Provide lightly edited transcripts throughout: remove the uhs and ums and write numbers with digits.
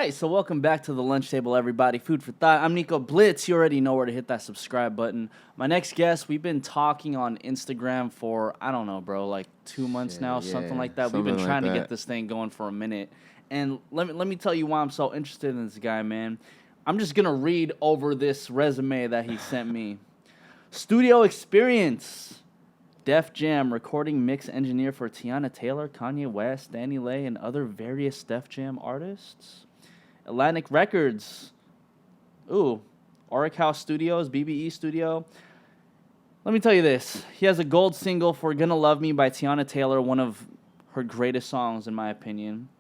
right, so welcome back to the lunch table, everybody. Food for thought. I'm Nico. Blitz. You already know where to hit that subscribe button. My next guest, we've been talking on Instagram for, I don't know, bro, like 2 months now, something like that. We've been trying to get this thing going for a minute. And let me tell you why I'm so interested in this guy, man. I'm just going to read over this resume that he sent me. Studio experience. Def Jam, recording mix engineer for Teyana Taylor, Kanye West, Danileigh, and other various Def Jam artists. Atlantic Records. Ooh, Auric House Studios, BBE Studio. Let me tell you this. He has a gold single for Gonna Love Me by Teyana Taylor, one of her greatest songs, in my opinion.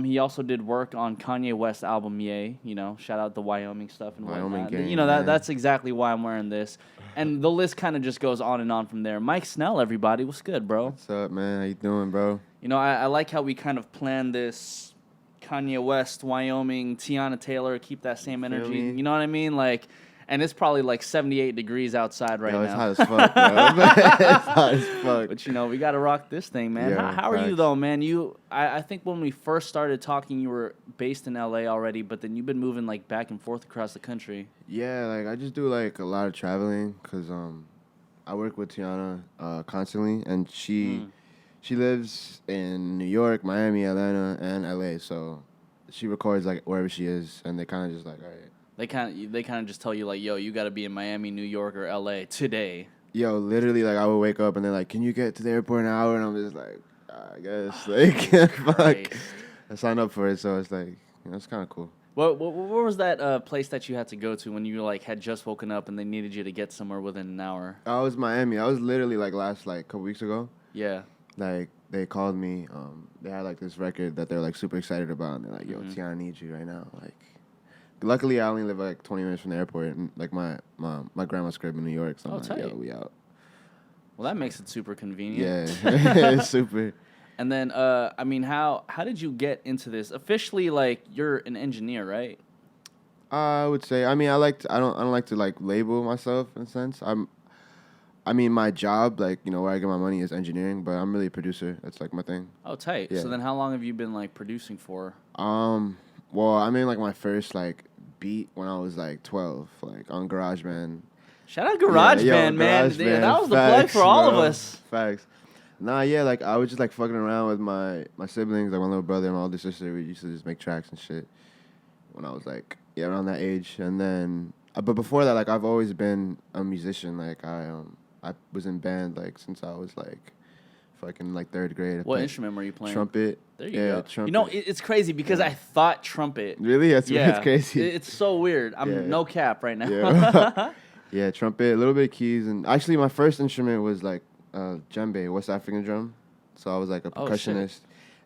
He also did work on Kanye West's album, Ye. You know, shout out the Wyoming stuff and Wyoming whatnot. gang, you know, that's exactly why I'm wearing this. And the list kind of just goes on and on from there. Mike Snell, everybody. What's good, bro? What's up, man? How you doing, bro? You know, I like how we kind of planned this Kanye West, Wyoming, Teyana Taylor, keep that same energy. You know what I mean? Like, and it's probably like 78 degrees outside right now. It's hot as fuck, bro. It's hot as fuck. But, you know, we got to rock this thing, man. Yeah, how are you, though, man? I think when we first started talking, you were based in L.A. already, but then you've been moving, like, back and forth across the country. Yeah, like, I just do, like, a lot of traveling because I work with Teyana constantly, and she lives in New York, Miami, Atlanta, and L.A., so she records, like, wherever she is, and they kind of just, like, all right. They kind of just tell you, like, yo, you got to be in Miami, New York, or L.A. today. Yo, literally, like, I would wake up, and they're like, can you get to the airport in an hour? And I'm just like, I guess. Like, fuck. I signed up for it, so it's like, you know, it's kind of cool. What was that place that you had to go to when you, like, had just woken up and they needed you to get somewhere within an hour? I was Miami. I was literally, like, couple weeks ago. Yeah. Like, they called me. They had, like, this record that they're, like, super excited about. And they're like, yo, Teyana needs you right now. Like, luckily, I only live, like, 20 minutes from the airport. And, like, my grandma's crib in New York. So I'm like, tight. yo, we out. Well, that makes it super convenient. Yeah, it's super. And then, I mean, how did you get into this? Officially, like, you're an engineer, right? I would say. I mean, I don't like to, like, label myself in a sense. I mean, my job, like, you know, where I get my money is engineering, but I'm really a producer. That's, like, my thing. Oh, tight. Yeah. So then how long have you been, like, producing for? Well, I made, like, my first, like, beat when I was, like, 12, like, on GarageBand. Shout out GarageBand, man. GarageBand. That was the plug for all of us. Facts. Nah, yeah, like, I was just, like, fucking around with my siblings, like, my little brother and my older sister. We used to just make tracks and shit when I was, like, around that age. And then, but before that, like, I've always been a musician. Like, I was in band, like, since I was, like, fucking, like, third grade. What instrument were you playing? Trumpet. There you go. Trumpet. You know, it's crazy because I thought trumpet. Really? It's crazy. It's so weird. I'm no cap right now. Yeah. Yeah, trumpet, a little bit of keys. And actually, my first instrument was, like, djembe, West African drum. So I was, like, a percussionist.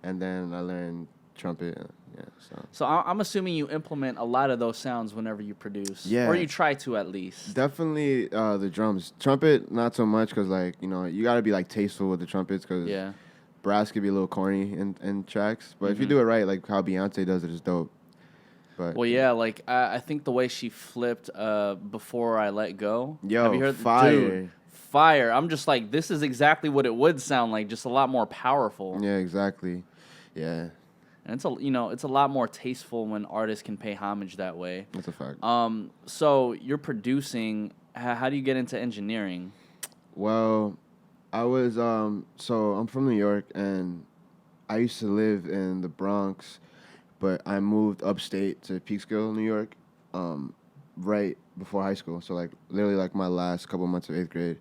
And then I learned trumpet. Yeah, so I'm assuming you implement a lot of those sounds whenever you produce. Yeah. Or you try to, at least. Definitely the drums. Trumpet, not so much, because, like, you know, you got to be, like, tasteful with the trumpets, because brass could be a little corny in tracks. But if you do it right, like how Beyonce does it, is dope. But well, yeah, like, I think the way she flipped Before I Let Go. Yo, have you heard fire. Dude, fire. I'm just like, this is exactly what it would sound like, just a lot more powerful. Yeah, exactly. Yeah. And it's a lot more tasteful when artists can pay homage that way. That's a fact. So you're producing. How do you get into engineering? Well, I was so I'm from New York, and I used to live in the Bronx, but I moved upstate to Peekskill, New York, right before high school. So, like, literally, like, my last couple months of 8th grade.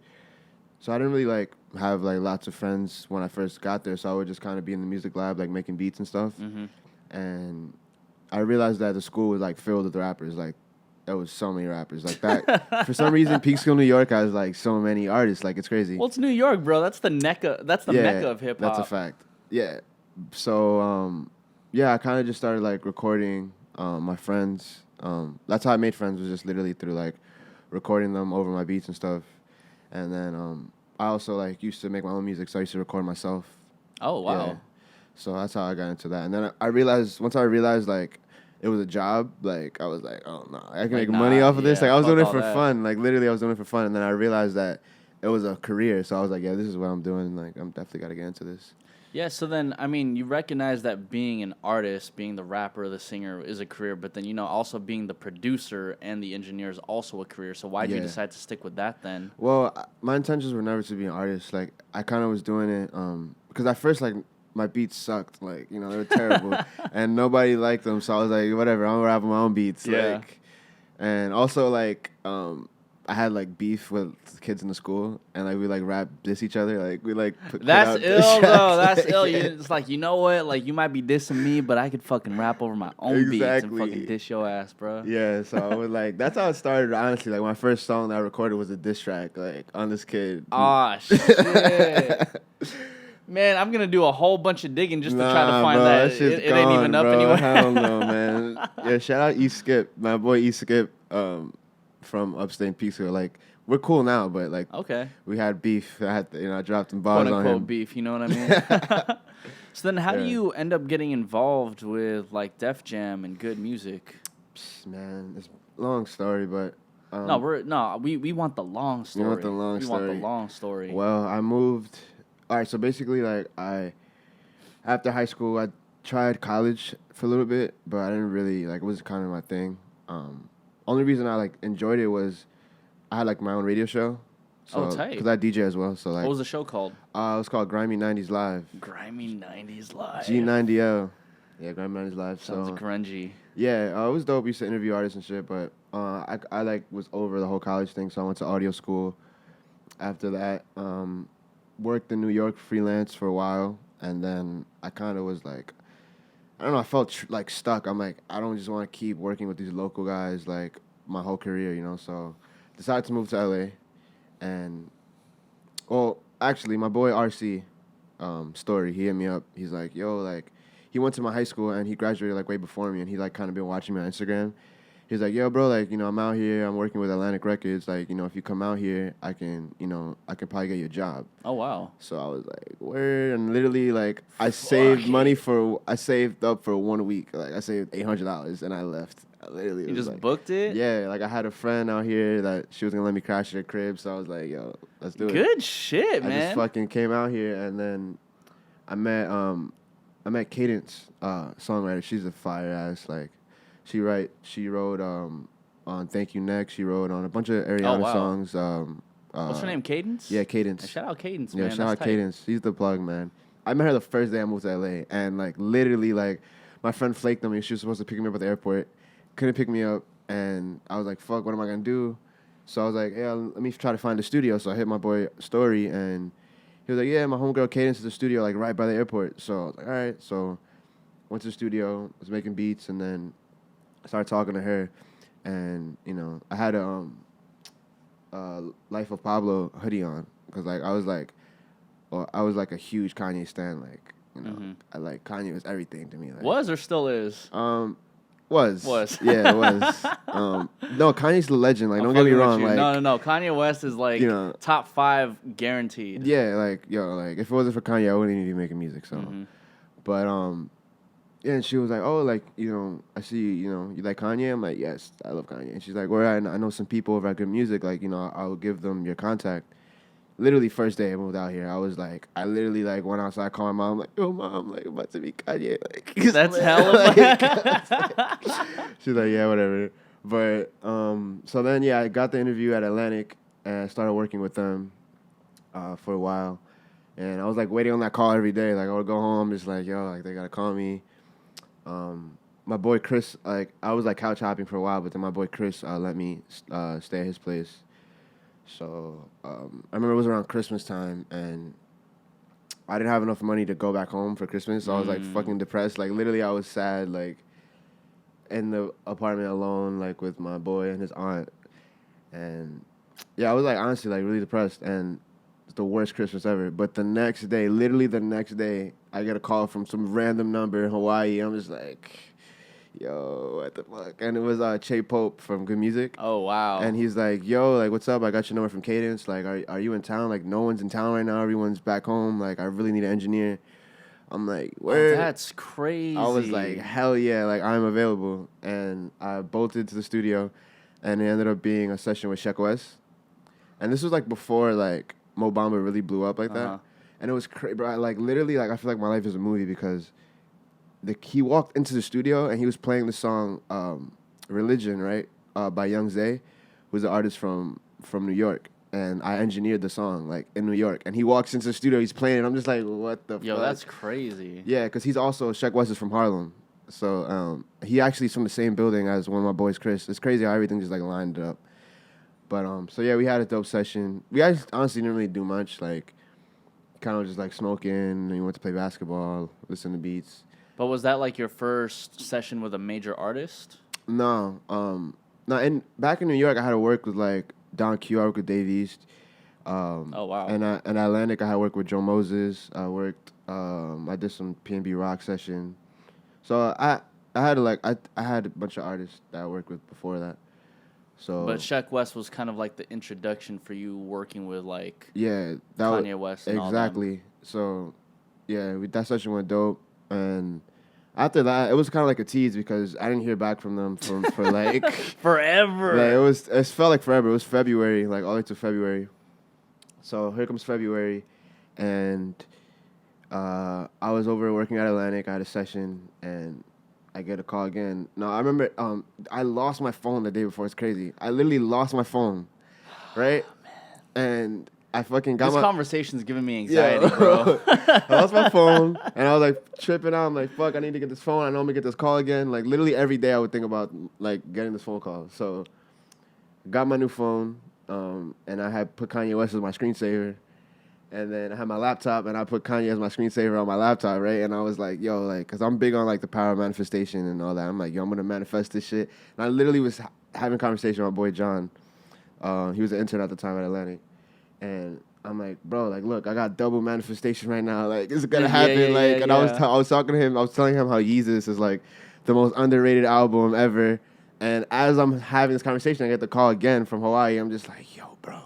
So I didn't really, like, have, like, lots of friends when I first got there. So I would just kind of be in the music lab, like, making beats and stuff. Mm-hmm. And I realized that the school was, like, filled with rappers. Like, there was so many rappers. Like, that. For some reason, Peekskill, New York has, like, so many artists. Like, it's crazy. Well, it's New York, bro. That's the mecca. That's the mecca of hip hop. That's a fact. Yeah. So, I kind of just started, like, recording my friends. That's how I made friends, was just literally through, like, recording them over my beats and stuff. And then I also, like, used to make my own music, so I used to record myself. Oh, wow. Yeah. So that's how I got into that. And then once I realized, like, it was a job, like, I was like, oh, no, I can make money off of this. Like, I was doing it for fun. Like, literally, I was doing it for fun. And then I realized that it was a career. So I was like, yeah, this is what I'm doing. Like, I'm definitely got to get into this. Yeah, so then, I mean, you recognize that being an artist, being the rapper, the singer is a career, but then, also being the producer and the engineer is also a career. So why did you decide to stick with that then? Well, my intentions were never to be an artist. Like, I kind of was doing it because at first, like, my beats sucked. Like, they were terrible. And nobody liked them. So I was like, whatever, I'm going to rap my own beats. Yeah. Like, and also, like, I had like beef with kids in the school, and like we like rap diss each other. Like we like that's ill though. That's ill. It's like, you know what? Like, you might be dissing me, but I could fucking rap over my own beats and fucking diss your ass, bro. Yeah. So I was like, that's how it started. Honestly, like my first song that I recorded was a diss track, like on this kid. Oh shit. Man, I'm gonna do a whole bunch of digging just to try to find that. It ain't even up anywhere. Hell no, man. Yeah, shout out E Skip, my boy E Skip. From upstate Peekskill. Like, we're cool now, but like, okay, we had beef. I had to, I dropped some bars on him. Beef, you know what I mean? So then, how do you end up getting involved with like Def Jam and good music? Man, it's a long story, but we want the long story. We want the long story. Well, I moved. All right, so basically, like after high school, I tried college for a little bit, but I didn't really like. It was kind of my thing. Only reason I like enjoyed it was I had like my own radio show. So, tight. Because I DJ as well. So like, what was the show called? It was called Grammy-90s Live. Grammy-90s Live. G90L. Yeah, Grammy-90s Live. Sounds grungy. Yeah, it was dope. We used to interview artists and shit, but I like was over the whole college thing, so I went to audio school. After that, worked in New York freelance for a while, and then I kind of was like, I don't know, I felt like stuck. I'm like, I don't just want to keep working with these local guys like my whole career, so decided to move to LA. And, well, actually, my boy RC, Story, he hit me up. He's like, yo, like, he went to my high school and he graduated like way before me, and he like kind of been watching me on Instagram. He's like, yo, bro, like, I'm out here, I'm working with Atlantic Records, like, if you come out here, I can probably get you a job. Oh, wow. So I was like, word, and literally, like, I saved up for 1 week, like, I saved $800, and I left. Literally, you just like, booked it? Yeah, like, I had a friend out here that she was gonna let me crash at her crib, so I was like, yo, let's do it. Good shit, man. I just fucking came out here, and then I met Cadence, songwriter. She's a fire ass, like, she wrote on Thank You Next. She wrote on a bunch of Ariana songs. What's her name? Cadence? Yeah, Cadence. Shout out Cadence, man. Yeah, shout out Cadence. She's the plug, man. I met her the first day I moved to LA, and like literally, like my friend flaked on me. She was supposed to pick me up at the airport, couldn't pick me up, and I was like, "Fuck, what am I gonna do?" So I was like, "Yeah, let me try to find a studio." So I hit my boy Story, and he was like, "Yeah, my homegirl Cadence is a studio like right by the airport." So I was like, "All right." So went to the studio, was making beats, and then I started talking to her, and I had a Life of Pablo hoodie on because like I was like a huge Kanye stan, like I like Kanye was everything to me. Like, was or still is? Was yeah, it was. No, Kanye's the legend. Like, don't get me wrong. Like, no. Kanye West is like top 5 guaranteed. Yeah, like like if it wasn't for Kanye, I wouldn't even be making music. So, but yeah, and she was like, oh, like, I see, you like Kanye? I'm like, yes, I love Kanye. And she's like, well, I know some people over at Good Music, like, I'll give them your contact. Literally first day I moved out here, I literally, like, went outside, called my mom, like, yo, mom, like, I'm about to meet Kanye. Like, that's hella She's like, yeah, whatever. But, so then, yeah, I got the interview at Atlantic, and I started working with them for a while. And I was, like, waiting on that call every day. Like, I would go home, just like, yo, like, they got to call me. My boy Chris, like, I was like couch hopping for a while, but then my boy Chris let me stay at his place. So I remember it was around Christmas time, and I didn't have enough money to go back home for Christmas, so I was like fucking depressed. Like, literally, I was sad, like, in the apartment alone, like, with my boy and his aunt. And yeah, I was like honestly like really depressed, and it's the worst Christmas ever. But literally the next day, I get a call from some random number in Hawaii. I'm just like, yo, what the fuck? And it was Che Pope from Good Music. Oh, wow. And he's like, yo, like, what's up? I got your number from Cadence. Like, are you in town? Like, no one's in town right now. Everyone's back home. Like, I really need an engineer. I'm like, where? Oh, that's crazy. I was like, hell yeah, like, I'm available. And I bolted to the studio, and it ended up being a session with Sheck West. And this was, like, before, like, Mo Bamba really blew up like that. And it was crazy, bro. Like, literally, like, I feel like my life is a movie because he walked into the studio and he was playing the song Religion, right? By Young Zay, who's an artist from New York. And I engineered the song, like, in New York. And he walks into the studio, he's playing it. I'm just like, what the fuck? Yo, that's crazy. Yeah, because he's also, Sheck West is from Harlem. So he actually is from the same building as one of my boys, Chris. It's crazy how everything just, like, lined up. But, so, yeah, we had a dope session. We honestly didn't really do much. Like, kind of just, like, smoking. And we went to play basketball, listen to beats. But was that, like, your first session with a major artist? No. No, back in New York, I had to work with, like, Don Q, I worked with Dave East. Oh, wow. And in Atlantic, I had worked with Joe Moses. I did some P&B rock session. So I had I had a bunch of artists that I worked with before that. So, but Sheck West was kind of like the introduction for you working with like Kanye West and exactly. all them. So yeah, that session went dope, and after that it was kind of like a tease because I didn't hear back from them for like forever. Like it felt like forever. It was February, like all the way to February. So here comes February, and I was over working at Atlantic. I had a session, and I get a call again. No, I remember I lost my phone the day before. It's crazy. I literally lost my phone, right? Oh, and I fucking got this conversation's giving me anxiety, bro. I lost my phone, and I was like tripping out. I'm like, fuck, I need to get this phone. I know I'm gonna get this call again. Like literally every day I would think about like getting this phone call. So got my new phone, and I had put Kanye West as my screensaver. And then I had my laptop, and I put Kanye as my screensaver on my laptop, right? And I was like, yo, like, because I'm big on, like, the power of manifestation and all that. I'm like, yo, I'm going to manifest this shit. And I literally was having a conversation with my boy John. He was an intern at the time at Atlantic. And I'm like, bro, like, look, I got double manifestation right now. Like, it's going to happen. I was talking to him. I was telling him how Yeezus is, like, the most underrated album ever. And as I'm having this conversation, I get the call again from Hawaii. I'm just like, yo, bro.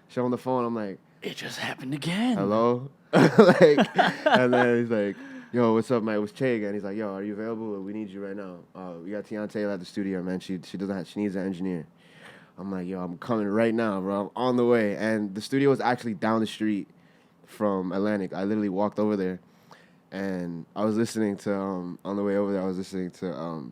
Show him the phone. I'm like, it just happened again. Hello? And then he's like, yo, what's up, man? It was Che again. He's like, yo, are you available? We need you right now. We got Teyana Taylor at the studio, man. She needs an engineer. I'm like, yo, I'm coming right now, bro. I'm on the way. And the studio was actually down the street from Atlantic. I literally walked over there, and I was listening to, on the way over there, I was listening to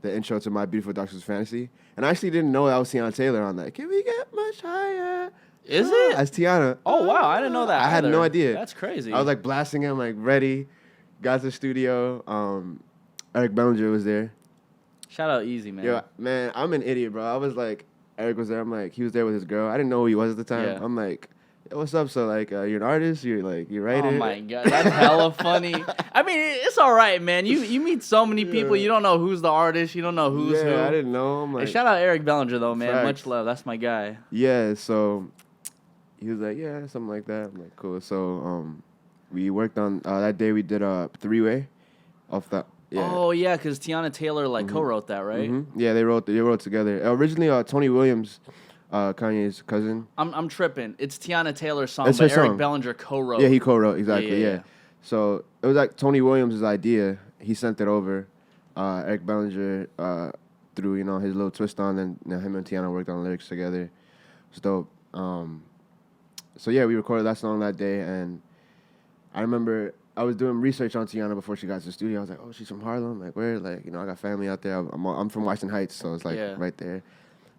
the intro to My Beautiful Dark Twisted Fantasy. And I actually didn't know that was Teyana Taylor on that. Can we get much higher? Is it? As Teyana. Oh, wow. I didn't know that. I had no idea. That's crazy. I was like blasting him, like ready. Got to the studio. Eric Bellinger was there. Shout out Easy, man. Yo, man, I'm an idiot, bro. I was like, Eric was there. I'm like, he was there with his girl. I didn't know who he was at the time. Yeah. I'm like, yo, what's up? So, like, you're an artist? You're writer? Oh, my God. That's hella funny. I mean, it's all right, man. You meet so many people. You don't know who's the artist. You don't know who's who. Yeah, I didn't know. I'm like, hey, shout out Eric Bellinger, though, man. Facts. Much love. That's my guy. Yeah, so he was like, yeah, something like that. I'm like, cool. So we worked on, that day we did a three-way off that. Yeah. Oh, yeah, because Teyana Taylor, like, co-wrote that, right? Mm-hmm. Yeah, they wrote together. Originally, Tony Williams, Kanye's cousin. I'm tripping. It's Teyana Taylor's song, It's but her Eric song. Bellinger co-wrote. Yeah, he co-wrote, exactly, Yeah. So it was like Tony Williams' idea. He sent it over. Eric Bellinger threw, his little twist on, and him and Teyana worked on lyrics together. It was dope. So yeah, we recorded that song that day, and I remember I was doing research on Teyana before she got to the studio. I was like, oh, she's from Harlem? Like, where? Like, I got family out there. I'm from Washington Heights, so it's like right there.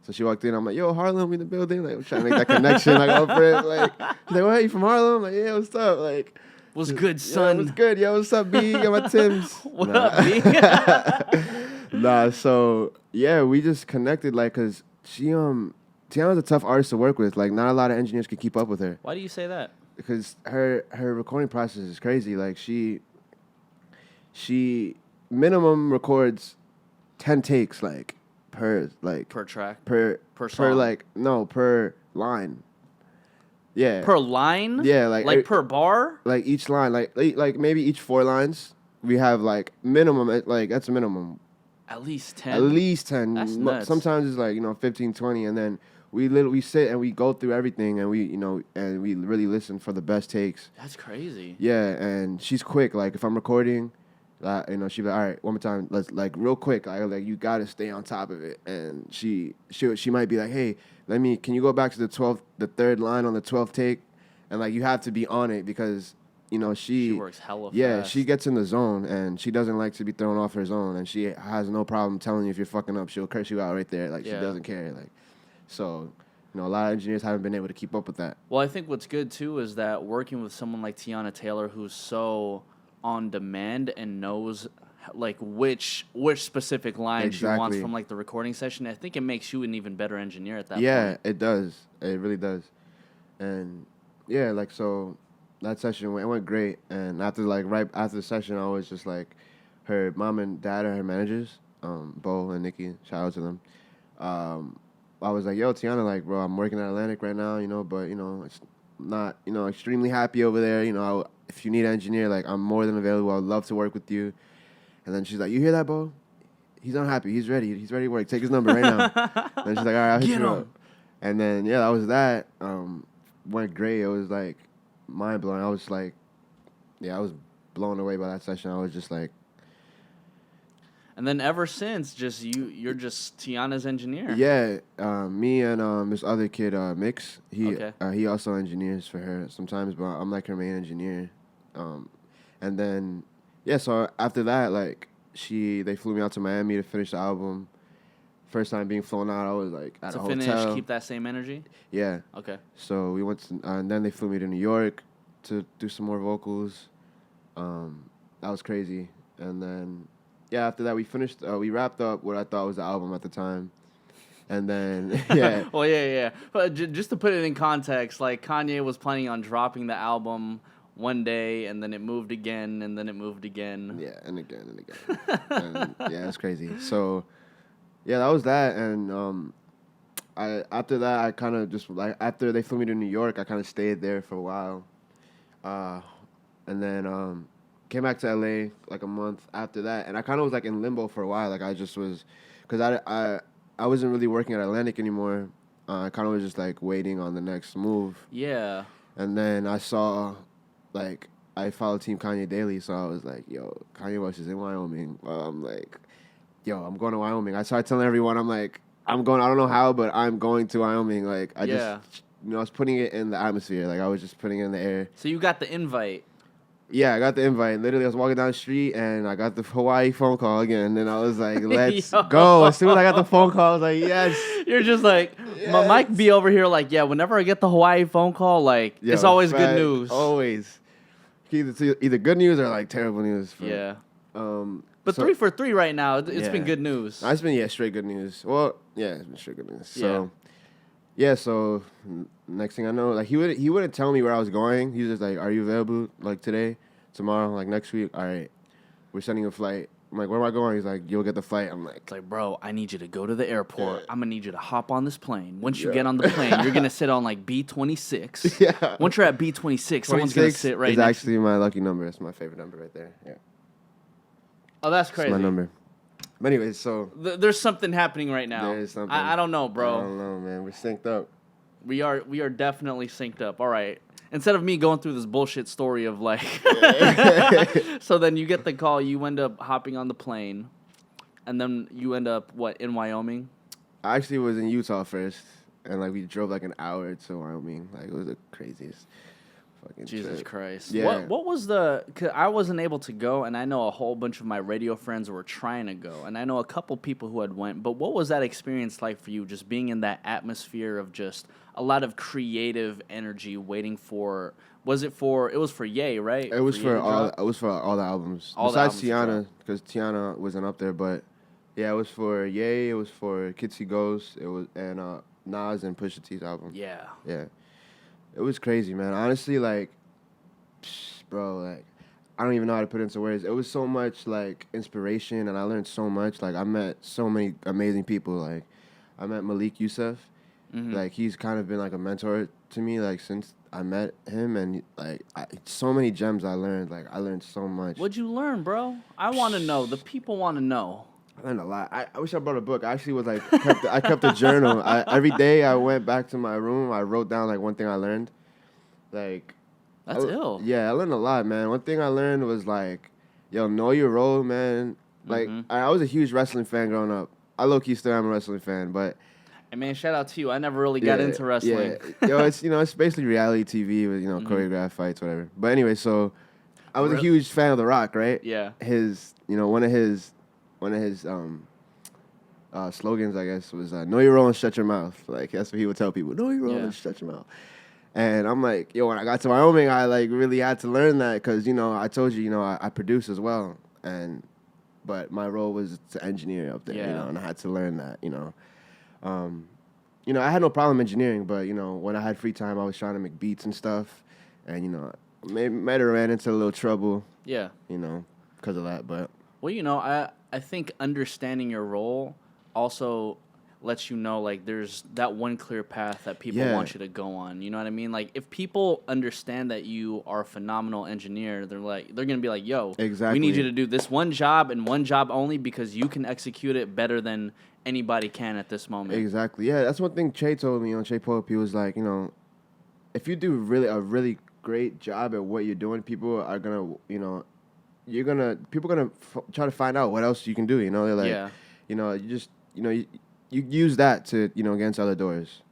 So she walked in. I'm like, yo, Harlem, we in the building. Like, we're trying to make that connection. Like, over it. Like, she's like, what, you from Harlem? I'm like, yeah, what's up? Like, what's good, son? Yeah, what's good? Yo, what's up, B? Got my Timbs. What up, B? Nah, so, yeah, we just connected, like, because Teyana's a tough artist to work with. Like, not a lot of engineers could keep up with her. Why do you say that? Because her recording process is crazy. Like, she minimum records 10 takes, like, per track? Per song? Per line. Yeah. Per line? Yeah, like per bar? Like each line, like maybe each 4 lines, we have like minimum, like that's a minimum. At least 10? At least 10. That's nuts. Sometimes it's like, 15, 20, and then we sit and we go through everything, and we really listen for the best takes. That's crazy. Yeah, and she's quick. Like if I'm recording, she'd be like, all right, one more time, let's like real quick. Like you gotta stay on top of it. And she might be like, hey, can you go back to the 3rd line on the 12th take? and like you have to be on it because you know she works hella yeah, fast. she gets in the zone and she doesn't like to be thrown off her zone, and she has no problem telling you if you're fucking up. She'll curse you out right there. Like she doesn't care. Like so, you know, a lot of engineers haven't been able to keep up with that. Well, I think what's good too is that working with someone like Teyana Taylor, who's so on demand and knows like which specific line she wants from like the recording session, I think it makes you an even better engineer at that point. Yeah, it does. It really does. And yeah, like so that session went great. And after like right after the session, I was just like, her mom and dad are her managers, Bo and Nikki. Shout out to them. I was like, yo, Teyana, like, bro, I'm working at Atlantic right now, you know, but you know, it's not, you know, extremely happy over there. You know, if you need an engineer, like, I'm more than available. I'd love to work with you. And then she's like, you hear that, Bo? He's unhappy. He's ready. He's ready to work. Take his number right now. And then she's like, all right, I'll hit you up. And then yeah, that was that. Went great. It was like mind blowing. I was like, yeah, I was blown away by that session. I was just like. And then ever since, just you're just Teyana's engineer. Yeah, me and this other kid, Mix. He also engineers for her sometimes, but I'm like her main engineer. And then yeah, so after that, like they flew me out to Miami to finish the album. First time being flown out, I was like at a hotel. To finish, keep that same energy? Yeah. Okay. So we went to, and then they flew me to New York to do some more vocals. That was crazy. And then, yeah, after that we finished, we wrapped up what I thought was the album at the time. And then, yeah. Well, yeah. But just to put it in context, like Kanye was planning on dropping the album one day, and then it moved again, and then it moved again. Yeah, and again. And, yeah, it's crazy. So... yeah, that was that, and after that, I kind of just like after they flew me to New York, I kind of stayed there for a while, and then came back to LA like a month after that, and I kind of was like in limbo for a while, like I just was, cause I wasn't really working at Atlantic anymore. I kind of was just like waiting on the next move. Yeah. And then I saw, like, I followed Team Kanye daily, so I was like, yo, Kanye West is in Wyoming. I'm like, yo, I'm going to Wyoming. I started telling everyone, I'm like, I'm going, I don't know how, but I'm going to Wyoming. Like, I just, you know, I was putting it in the atmosphere. Like, I was just putting it in the air. So you got the invite. Yeah, I got the invite. Literally, I was walking down the street, and I got the Hawaii phone call again. And I was like, let's go. As soon as I got the phone call, I was like, yes. You're just like, yes. Mike be over here like, yeah, whenever I get the Hawaii phone call, like, it's always good news. Always. Either good news or, like, terrible news. Yeah. But 3 for 3 right now. It's been good news. It's been, straight good news. Well, yeah, it's been straight good news. So, so next thing I know, like, he wouldn't tell me where I was going. He was just like, are you available, like, today, tomorrow, like, next week? All right, we're sending a flight. I'm like, where am I going? He's like, you'll get the flight. I'm like... it's like, bro, I need you to go to the airport. I'm going to need you to hop on this plane. Once you get on the plane, you're going to sit on, like, B-26. Yeah. Once you're at B-26, someone's going to sit right next. It's actually my lucky number. It's my favorite number right there. Yeah. Oh, that's crazy. That's my number. But anyways, so... there's something happening right now. There's something. I don't know, bro. I don't know, man. We're synced up. We are definitely synced up. All right. Instead of me going through this bullshit story of, like... so then you get the call. You end up hopping on the plane. And then you end up, in Wyoming? I actually was in Utah first. And, like, we drove, like, an hour to Wyoming. Like, it was the craziest... Jesus Christ. Yeah. What was cause I wasn't able to go, and I know a whole bunch of my radio friends were trying to go, and I know a couple people who had went, but what was that experience like for you, just being in that atmosphere of just a lot of creative energy waiting for, it was for Ye, right? It was for all the albums. Besides Teyana, because Teyana wasn't up there, but yeah, it was for Ye, it was for Kids See Ghosts, it was, and Nas and Pusha T's album. Yeah. Yeah. It was crazy, man. Honestly, like, bro, like, I don't even know how to put it into words. It was so much, like, inspiration, and I learned so much. Like, I met so many amazing people. Like, I met Malik Youssef. Mm-hmm. Like, he's kind of been, like, a mentor to me, like, since I met him. And, like, so many gems I learned. Like, I learned so much. What'd you learn, bro? I want to know. The people want to know. I learned a lot. I wish I brought a book. I actually was like, I kept a journal. Every day I went back to my room. I wrote down like one thing I learned. Like, that's ill. Yeah, I learned a lot, man. One thing I learned was like, yo, know your role, man. Like, I was a huge wrestling fan growing up. I low key still am a wrestling fan, but And man, shout out to you. I never really got into wrestling. Yeah. Yo, it's basically reality TV with choreographed fights, whatever. But anyway, so I was a huge fan of The Rock, right? Yeah. His one of his slogans, I guess, was "Know your role and shut your mouth." Like that's what he would tell people: "Know your role and shut your mouth." And I'm like, yo, when I got to Wyoming, I like really had to learn that because I told you, I produce as well, but my role was to engineer up there, and I had to learn that, I had no problem engineering, but when I had free time, I was trying to make beats and stuff, and might have ran into a little trouble, because of that, but well, I think understanding your role also lets you know, like, there's that one clear path that people want you to go on. You know what I mean? Like, if people understand that you are a phenomenal engineer, they're gonna be like, yo, we need you to do this one job and one job only because you can execute it better than anybody can at this moment. Exactly. Yeah, that's one thing Che told me on Che Pope. He was like, if you do a really great job at what you're doing, people are gonna, people are gonna try to find out what else you can do. They're like, you just, you use that to, get into other doors,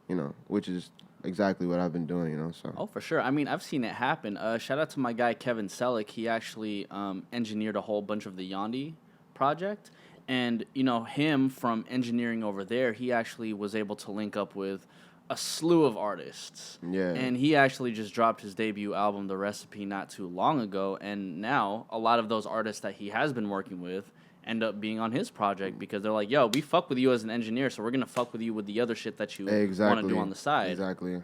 which is exactly what I've been doing, so. Oh, for sure. I mean, I've seen it happen. Shout out to my guy, Kevin Selleck. He actually engineered a whole bunch of the Yandhi project. And, him from engineering over there, he actually was able to link up with a slew of artists. Yeah. And he actually just dropped his debut album, The Recipe, not too long ago. And now a lot of those artists that he has been working with end up being on his project because they're like, yo, we fuck with you as an engineer, so we're going to fuck with you with the other shit that you want to do on the side. Exactly.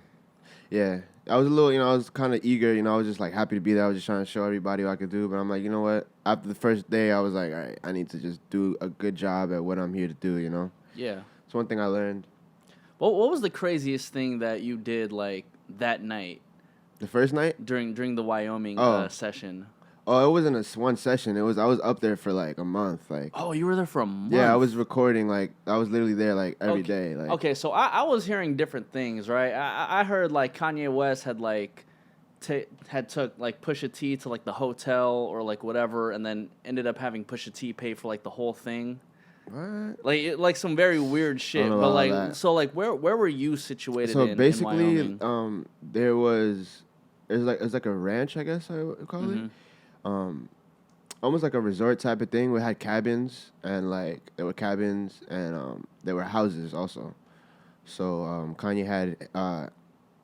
Yeah. I was a little, I was kind of eager, I was just like happy to be there. I was just trying to show everybody what I could do. But I'm like, you know what? After the first day, I was like, all right, I need to just do a good job at what I'm here to do, Yeah. It's one thing I learned. What was the craziest thing that you did, like, that night? The first night? During the Wyoming session. Oh, it wasn't one session. I was up there for like a month. Like, oh, you were there for a month? Yeah, I was recording. Like, I was literally there like every day. Like, okay, so I was hearing different things, right? I heard like Kanye West had like took like Pusha T to like the hotel or like whatever, and then ended up having Pusha T pay for like the whole thing. What? Like some very weird shit. But like, that. So like, where were you situated? So in basically, Wyoming? It was like a ranch, I guess I would call it. Almost like a resort type of thing. We had cabins and like there were cabins and there were houses also. So Kanye had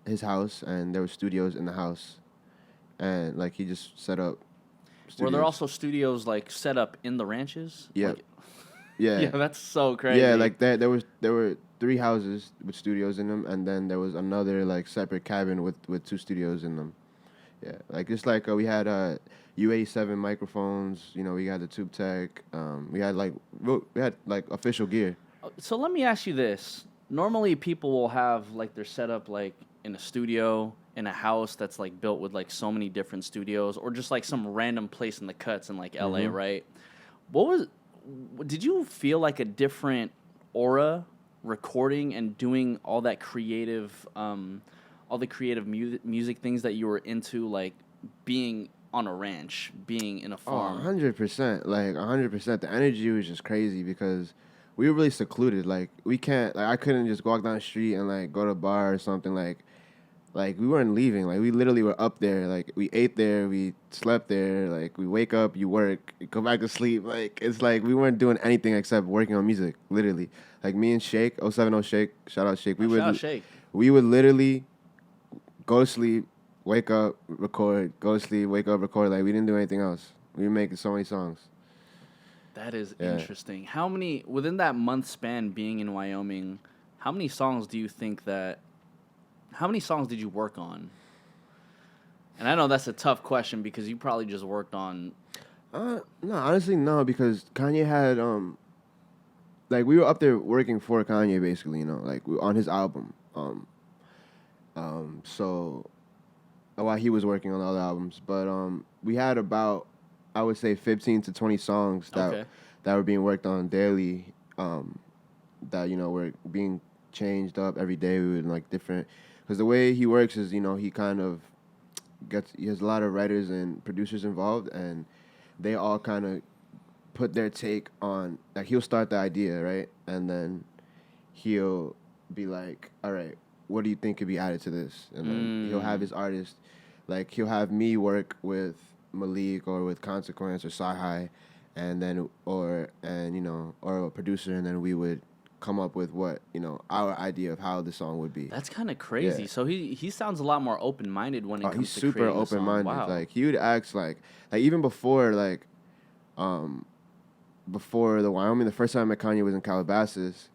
his house and there were studios in the house, and like he just set up studios. Were there also studios like set up in the ranches? Yeah. Like, yeah. Yeah, that's so crazy. Yeah, like there were 3 houses with studios in them, and then there was another like separate cabin with 2 studios in them. Yeah, like just like we had U87 microphones, we had the Tube Tech, we had like official gear. So let me ask you this: normally people will have like their setup like in a studio in a house that's like built with like so many different studios, or just like some random place in the cuts in like LA, right? Did you feel like a different aura recording and doing all that creative all the creative music things that you were into, like being on a ranch, being in a farm? 100%. Like, 100%. The energy was just crazy because we were really secluded. Like, I couldn't just walk down the street and, like, go to a bar or something. Like, we weren't leaving. Like, we literally were up there. Like, we ate there. We slept there. Like, we wake up, you work, you go back to sleep. Like, it's like we weren't doing anything except working on music, literally. Like, me and Shake, 070 Shake, shout out Shake. Shout out Shake. We would literally go to sleep, wake up, record, go to sleep, wake up, record. Like, we didn't do anything else. We were making so many songs. That is interesting. How many, within that month span being in Wyoming, how many songs did you work on? And I know that's a tough question because you probably just worked on... No, honestly, no, because Kanye had, like, we were up there working for Kanye, basically, like, on his album. So while he was working on the other albums, but we had about, I would say, 15 to 20 songs that were being worked on daily, that were being changed up every day. We would like different, because the way he works is he kind of he has a lot of writers and producers involved, and they all kind of put their take on, like, he'll start the idea, right, and then he'll be like, all right, what do you think could be added to this? And then he'll have his artist, like he'll have me work with Malik or with Consequence or Sci-Hi, and then or a producer, and then we would come up with what our idea of how the song would be. That's kind of crazy. Yeah. So he sounds a lot more open minded when it comes he's to super creating open minded. Wow. Like he would ask like even before before the Wyoming, the first time I met Kanye was in Calabasas.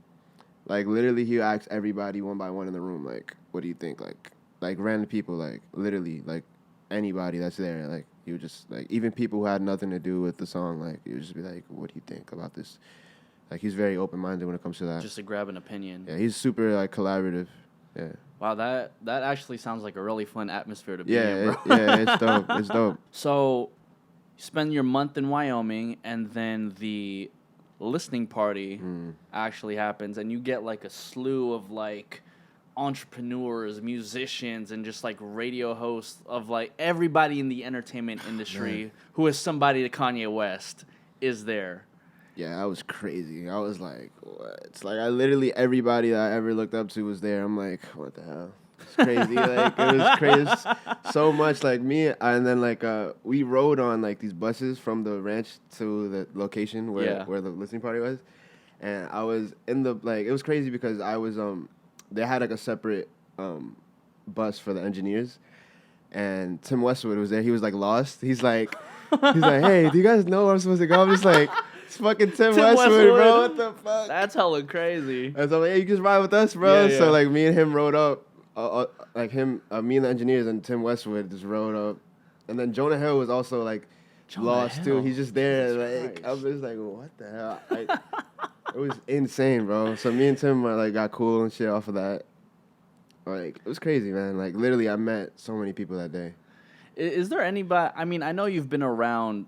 Like literally, he asked everybody one by one in the room, like, "What do you think?" Like random people, like literally, like anybody that's there, like he would just like even people who had nothing to do with the song, like he would just be like, "What do you think about this?" Like he's very open minded when it comes to that. Just to grab an opinion. Yeah, he's super like collaborative. Yeah. Wow, that actually sounds like a really fun atmosphere to be in, bro. It's dope. It's dope. So, you spend your month in Wyoming, and then the listening party actually happens, and you get like a slew of like entrepreneurs, musicians, and just like radio hosts of like everybody in the entertainment industry who is somebody to Kanye West is there. Yeah, that was crazy. I was like, what? It's like I literally everybody that I ever looked up to was there. I'm like, what the hell? It's crazy. Like it was crazy so much. Like me, and then like we rode on like these buses from the ranch to the location where the listening party was, and I was in the like it was crazy because I was they had like a separate bus for the engineers, and Tim Westwood was there. He was like lost. He's like, hey, do you guys know where I'm supposed to go? I'm just like. It's fucking Tim Westwood, bro. What the fuck? That's hella crazy. And so I'm like, hey, you just ride with us, bro. Yeah. So like me and him rode up, me and the engineers and Tim Westwood just rode up, and then Jonah Hill was also like lost too. He's just there. Jesus like Christ. I was just like, what the hell? It was insane, bro. So me and Tim like got cool and shit off of that. Like it was crazy, man. Like literally, I met so many people that day. Is there anybody? I mean, I know you've been around.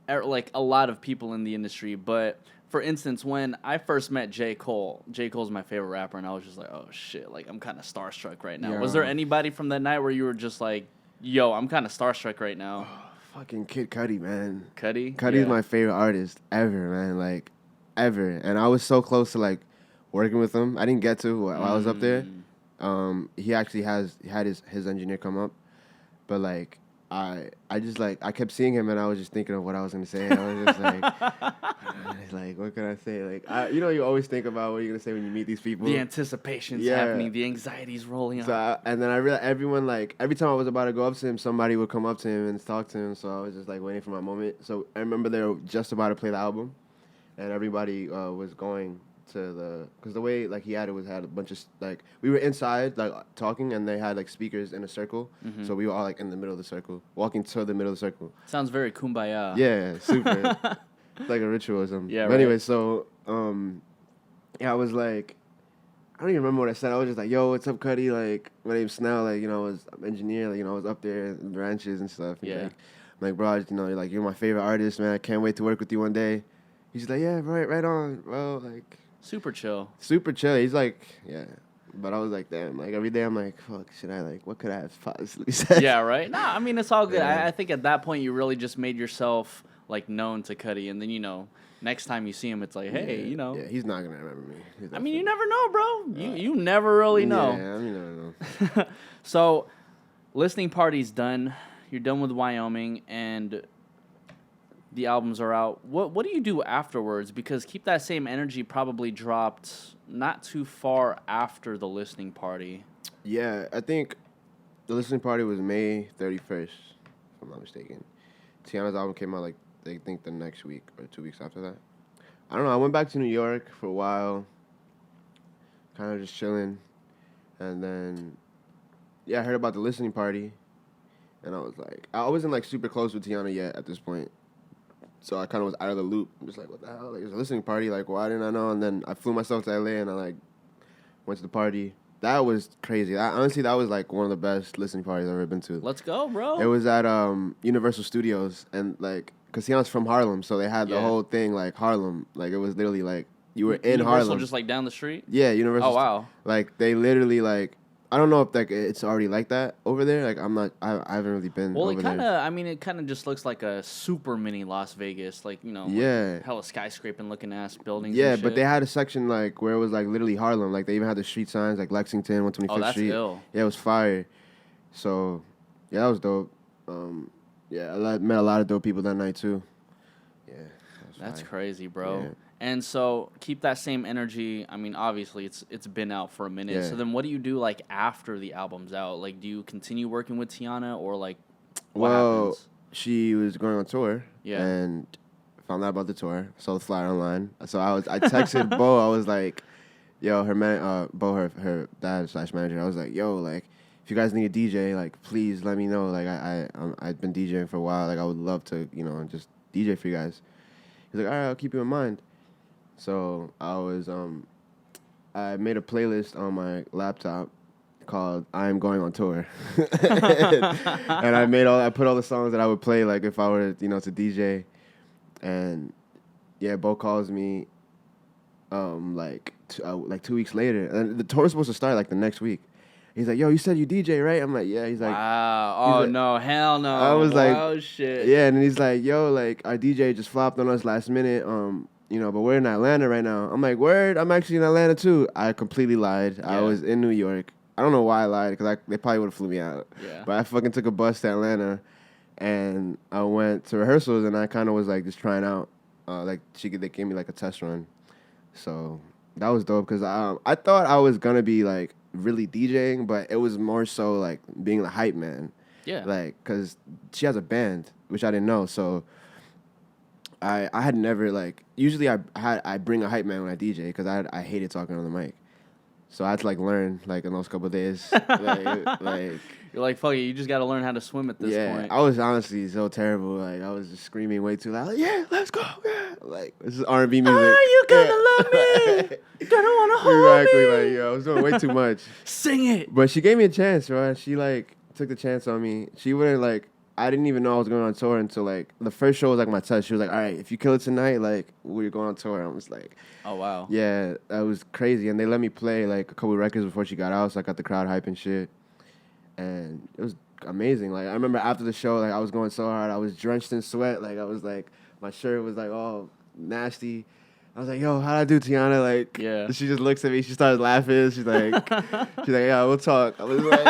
Like a lot of people in the industry, but for instance, when I first met J. Cole's my favorite rapper, and I was just like, oh shit, like I'm kind of starstruck right now. Yeah. Was there anybody from that night where you were just like, yo, I'm kind of starstruck right now? Oh, fucking Kid Cudi, man. Cudi's my favorite artist ever, man. Like ever, and I was so close to like working with him. I didn't get to while I was up there. He actually had his engineer come up, but like. I just like I kept seeing him and I was just thinking of what I was gonna say. I was just like, what can I say? Like you always think about what you're gonna say when you meet these people. The anticipation's happening, the anxiety's rolling out. And then I realized everyone like every time I was about to go up to him, somebody would come up to him and talk to him. So I was just like waiting for my moment. So I remember they were just about to play the album, and everybody was going to because the way like he had a bunch of like we were inside like talking and they had like speakers in a circle, so we were all like in the middle of the circle walking to the middle of the circle. Sounds very kumbaya. Yeah, super. It's like a ritual or something. Yeah, but anyway, so I was like I don't even remember what I said. I was just like, yo, what's up, Cudi? Like my name's Snell. Like I'm engineer. Like I was up there in the ranches and stuff. And, I'm like bro, you're my favorite artist, man. I can't wait to work with you one day. He's like, yeah, right on, bro. Like super chill. He's like, yeah. But I was like, damn. Like every day, I'm like, fuck. What could I have possibly said? Yeah, right. Nah, I mean, it's all good. Yeah. I think at that point, you really just made yourself like known to Cudi, and then next time you see him, it's like, hey, Yeah, he's not gonna remember me. I mean, you never know, bro. You never really know. Yeah, you never know. So, listening party's done. You're done with Wyoming, and the albums are out. What do you do afterwards? Because Keep That Same Energy probably dropped not too far after the listening party. Yeah, I think the listening party was May 31st, if I'm not mistaken. Teyana's album came out like I think the next week or 2 weeks after that. I don't know. I went back to New York for a while, kind of just chilling, and then I heard about the listening party, and I was like, I wasn't like super close with Teyana yet at this point. So I kind of was out of the loop. I'm just like, what the hell? Like, it was a listening party. Like, why didn't I know? And then I flew myself to LA and I like went to the party. That was crazy. Honestly, that was like one of the best listening parties I've ever been to. Let's go, bro. It was at Universal Studios, and like, cause Teyana's from Harlem, so they had the whole thing like Harlem. Like it was literally like you were in Universal Harlem, just like down the street. Yeah, Universal. Oh wow. Like they literally like I don't know if like it's already like that over there. Like I'm not. I haven't really been. Well, over it kind there. of. I mean, it kind of just looks like a super mini Las Vegas, like Yeah. like hella skyscraping looking ass buildings. Yeah, and shit. but they had a section like where it was like literally Harlem. Like they even had the street signs like Lexington, 125th Oh, that's Street. ill. Yeah, it was fire. So, yeah, that was dope. Yeah, met a lot of dope people that night too. Yeah, That's fire. crazy, bro. Yeah. And so keep that same energy. I mean, obviously it's been out for a minute. Yeah. So then, what do you do like after the album's out? Like, do you continue working with Teyana or like what happens? She was going on tour. Yeah. And found out about the tour. Saw the flyer online. So I texted Bo. I was like, yo, Bo, her dad / manager. I was like, yo, like, if you guys need a DJ, like, please let me know. Like, I've been DJing for a while. Like, I would love to, just DJ for you guys. He's like, all right, I'll keep you in mind. So I made a playlist on my laptop called "I'm Going on Tour," and I put all the songs that I would play like if I were to DJ, and yeah, Bo calls me, like 2 weeks later, and the tour was supposed to start like the next week. He's like, yo, you said you DJ, right? I'm like, yeah. He's like, wow. Oh, like, no. Hell no. I was like, oh, shit. Yeah, and then he's like, yo, like, our DJ just flopped on us last minute, but we're in Atlanta right now. I'm like, word? I'm actually in Atlanta, too. I completely lied. Yeah. I was in New York. I don't know why I lied, because they probably would have flew me out. Yeah. But I fucking took a bus to Atlanta, and I went to rehearsals, and I kind of was, like, just trying out. They gave me, like, a test run. So that was dope, because I thought I was going to be, like, really DJing, but it was more so, like, being the hype man. Yeah. Like, because she has a band, which I didn't know, so I had never, like, usually I bring a hype man when I DJ, because I hated talking on the mic. So I had to, like, learn, like, in those couple of days. like You're like, fuck it, you just got to learn how to swim at this point. I was honestly so terrible. Like, I was just screaming way too loud. Like, yeah, let's go. Yeah. Like, this is R&B music. Are you gonna love me? Gonna wanna hold exactly, me? like, I was doing way too much. Sing it. But she gave me a chance, right? She, like, took the chance on me. She wouldn't, like, I didn't even know I was going on tour until, like, the first show was, like, my test. She was like, all right, if you kill it tonight, like, we're going on tour. I was like, oh, wow. Yeah, that was crazy. And they let me play, like, a couple records before she got out, so I got the crowd hype and shit. And it was amazing. Like, I remember after the show, like, I was going so hard. I was drenched in sweat. Like, I was, like, my shirt was, like, all nasty. I was like, yo, how'd I do, Teyana? Like, yeah. She just looks at me. She started laughing. She's like, yeah, we'll talk. I was like,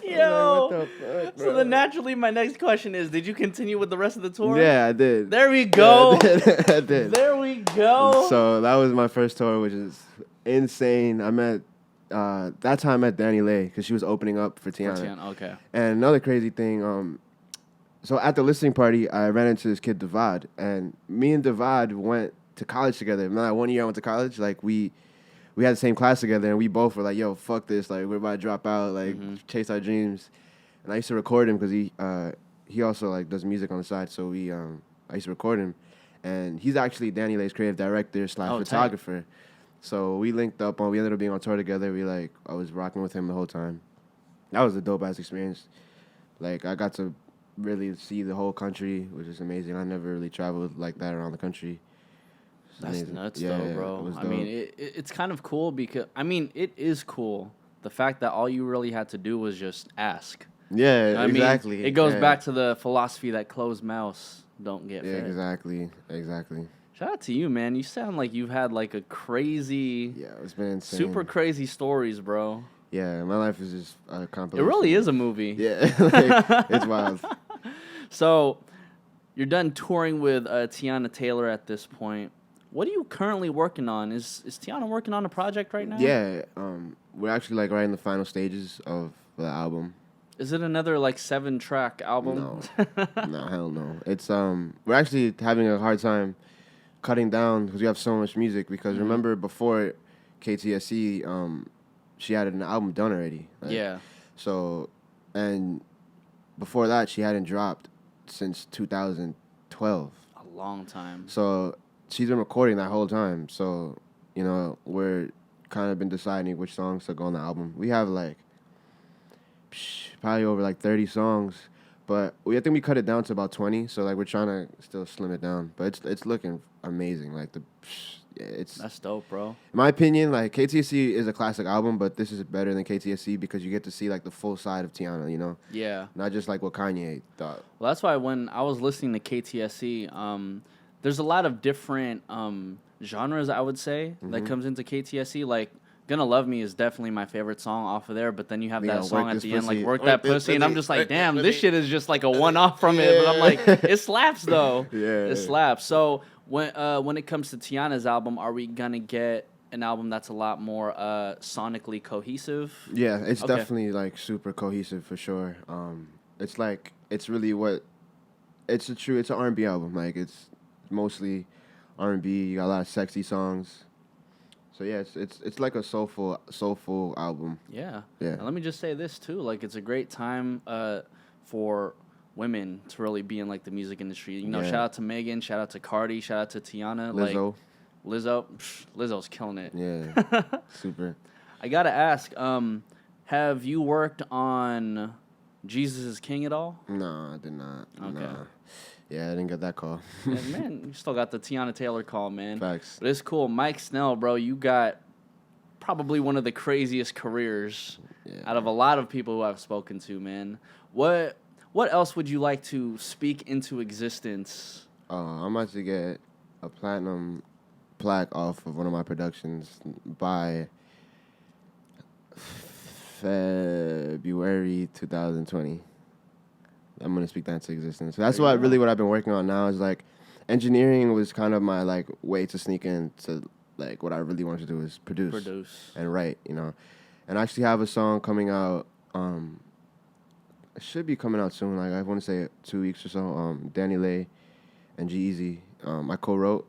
yo. What the fuck, bro? So then naturally, my next question is, did you continue with the rest of the tour? Yeah, I did. There we go. Yeah, I did. There we go. So that was my first tour, which is insane. I met, that time I met Danileigh, because she was opening up for Teyana. Okay. And another crazy thing, so at the listening party, I ran into this kid, Devad, and me and Devad went to college together. Remember that 1 year I went to college? Like, we had the same class together, and we both were like, yo, fuck this. Like, we're about to drop out, like, chase our dreams. And I used to record him because he also, like, does music on the side, so I used to record him. And he's actually Danileigh's creative director / photographer. Tight. So we linked up we ended up being on tour together. I was rocking with him the whole time. That was a dope-ass experience. Like, I got to really see the whole country, which is amazing. I never really traveled like that around the country. That's amazing. Nuts, though, bro. I mean, it's kind of cool because, I mean, it is cool. The fact that all you really had to do was just ask. Yeah, exactly. Mean, it goes back to the philosophy that closed mouths don't get fed. Exactly. Shout out to you, man. You sound like you've had like a crazy, it's been insane. Super crazy stories, bro. Yeah, my life is just a compilation. It really is a movie. Yeah, like, it's wild. So, you're done touring with Teyana Taylor at this point. What are you currently working on? Is Teyana working on a project right now? Yeah, we're actually like right in the final stages of the album. Is it another like 7-track album? No, hell no. It's we're actually having a hard time cutting down because we have so much music. Because remember before KTSC, she had an album done already. Right? Yeah. So, and before that, she hadn't dropped since 2012. A long time. So she's been recording that whole time. So, we're kind of been deciding which songs to go on the album. We have like probably over like 30 songs, But I think we cut it down to about 20. So like we're trying to still slim it down. But it's looking amazing. Like That's dope, bro. In my opinion, like KTSC is a classic album, but this is better than KTSC because you get to see like the full side of Teyana, you know? Yeah. Not just like what Kanye thought. Well, that's why when I was listening to KTSC, there's a lot of different genres, I would say, that comes into KTSC. Like, Gonna Love Me is definitely my favorite song off of there, but then you have that song at the end, like Work That Pussy, and I'm just like, damn, this shit is just like a one-off from it, but I'm like, it slaps though. Yeah. It slaps. So when it comes to Teyana's album, are we gonna get an album that's a lot more sonically cohesive? Yeah, it's definitely like super cohesive for sure. It's like it's really what it's an R&B album. Like it's mostly R&B. You got a lot of sexy songs. So yeah, it's like a soulful album. Yeah. Yeah. And let me just say this too, like it's a great time for women to really be in like the music industry. You know, shout out to Megan, shout out to Cardi, shout out to Teyana, Lizzo's killing it. Yeah. Super. I got to ask, have you worked on Jesus is King at all? No, I did not. Okay. No. Yeah, I didn't get that call. Yeah, man, you still got the Teyana Taylor call, man. Facts. But it's cool. Mike Snell, bro, you got probably one of the craziest careers out of a lot of people who I've spoken to, man. What else would you like to speak into existence? I'm about to get a platinum plaque off of one of my productions by February 2020. I'm gonna speak that into existence. So that's what I've been working on now is like engineering was kind of my like way to sneak into like what I really wanted to do is produce and write, you know. And I actually have a song coming out. It should be coming out soon. Like I want to say 2 weeks or so. Danileigh and G-Eazy. I co-wrote.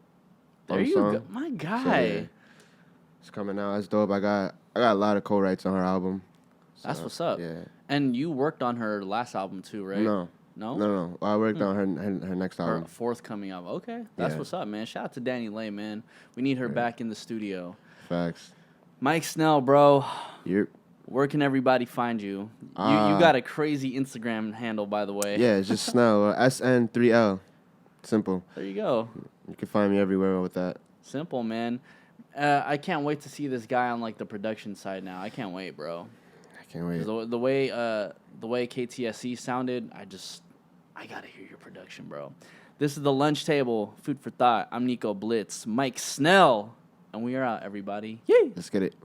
There you go, my guy. So, yeah, it's coming out. That's dope. I got a lot of co-writes on her album. So, that's what's up. Yeah. And you worked on her last album too, right? No. I worked on her next album. Her forthcoming album. Okay, that's what's up, man. Shout out to Danileigh, man. We need her back in the studio. Facts. Mike Snell, bro. Yep. Where can everybody find you? You got a crazy Instagram handle, by the way. Yeah, it's just Snell. SN3L. Simple. There you go. You can find me everywhere with that. Simple, man. I can't wait to see this guy on like the production side now. I can't wait, bro. Can't wait. The way KTSC sounded, I gotta hear your production, bro. This is the Lunch Table, Food for Thought. I'm Nico Blitz, Mike Snell, and we are out, everybody. Yay! Let's get it.